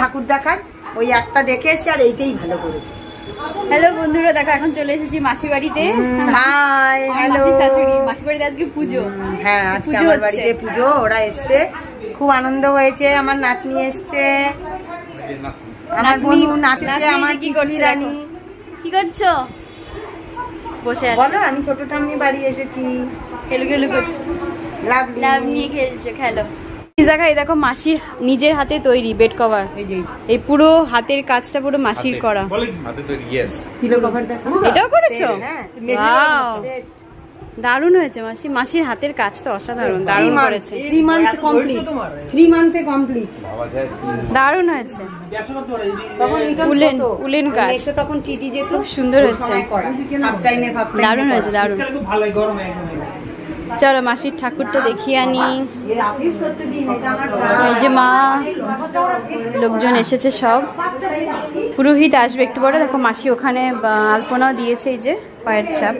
ঠাকুর দেখার ওই একটা দেখে এসেছি আর এইটাই ভালো করেছে। হ্যালো বন্ধুরা, দেখো এখন চলে এসেছি মাসি বাড়িতে। হাই হ্যালো শাশুড়ি, মাসি বাড়িতে আজকে পুজো। হ্যাঁ আজকে আমার বাড়িতে পুজো, ওরা এসছে, খুব আনন্দ হয়েছে। আমার নাতনি এসছে, আমার বোনু নাচেছে, আমার কি রানী। কি করছো? বসে আছি। বলো, আমি ছোট ঠাম্মি বাড়ি এসেছি। খেলু খেলু করছি, লাভ নিয়ে খেলছে। খেলো জায়গা। এই দেখো মাসির নিজের হাতে তৈরি বেড কভার। এই পুরো হাতের কাজটা পুরো মাসির করা। এটাও করেছো? দারুণ হয়েছে মাসি, মাসির হাতের কাজ তো অসাধারণ, দারুণ করেছে। 3 মান্থ কমপ্লিট, 3 মান্থে কমপ্লিট, দারুণ হয়েছে। উলেন কাজ, তখন টিটি যেত, খুব সুন্দর হয়েছে, দারুণ হয়েছে, দারুণ। চলো মাসির ঠাকুরটা দেখিয়ে আনি। এই যে মা, লোকজন এসেছে সব, পুরোহিত আসবে একটু পরে। দেখো মাসি ওখানে আলপনাও দিয়েছে, এই যে পায়ের চাপ।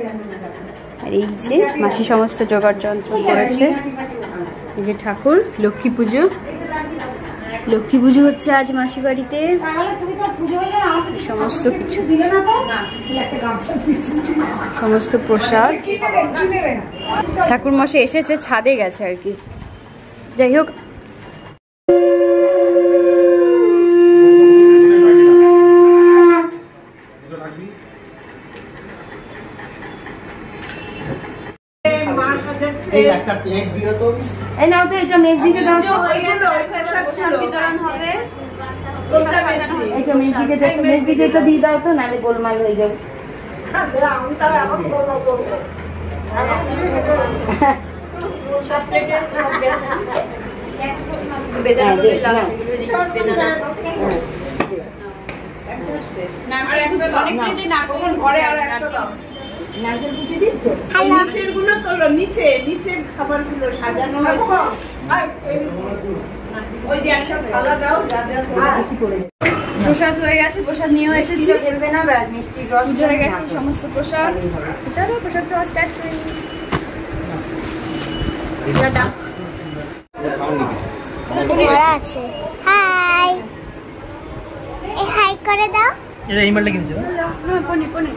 আর এই যে মাসি সমস্ত জোগাড় যন্ত্র করেছে। এই যে ঠাকুর, লক্ষ্মী পুজো, লক্ষ্মী পুজো হচ্ছে আজ মাসি বাড়িতে। সমস্ত কিছু, সমস্ত প্রসাদ। ঠাকুর মশাই এসেছে, ছাদে গেছে আর কি। যাই হোক, একটা প্লেট দিও তো। এই নাও তো, এটা মেজ দিকে দাও। প্রসাদ বিতরণ হবে। এটা মেজ দিকে এটা দিয়ে দাও তো, নালে গোলমাল হয়ে যাবে। নারকেল কুচি দিচ্ছ? নিচের গুলো তোলো, নিচের খাবার গুলো সাজানো হয়েছে। ওই যে একটা থালা দাও, যা যা বেশি করে। প্রসাদ হয়ে গেছে, প্রসাদ নিয়ে এসেছি। খেলবে না, ব্যাস মিষ্টি রস পুজো হয়ে গেছে, সমস্ত প্রসাদ। চলো প্রসাদ তো স্টার্ট করি। টাটা। ওরা আছে। হাই, এই হাই করে দাও। এই ইমেলটা কিনছে না, পনি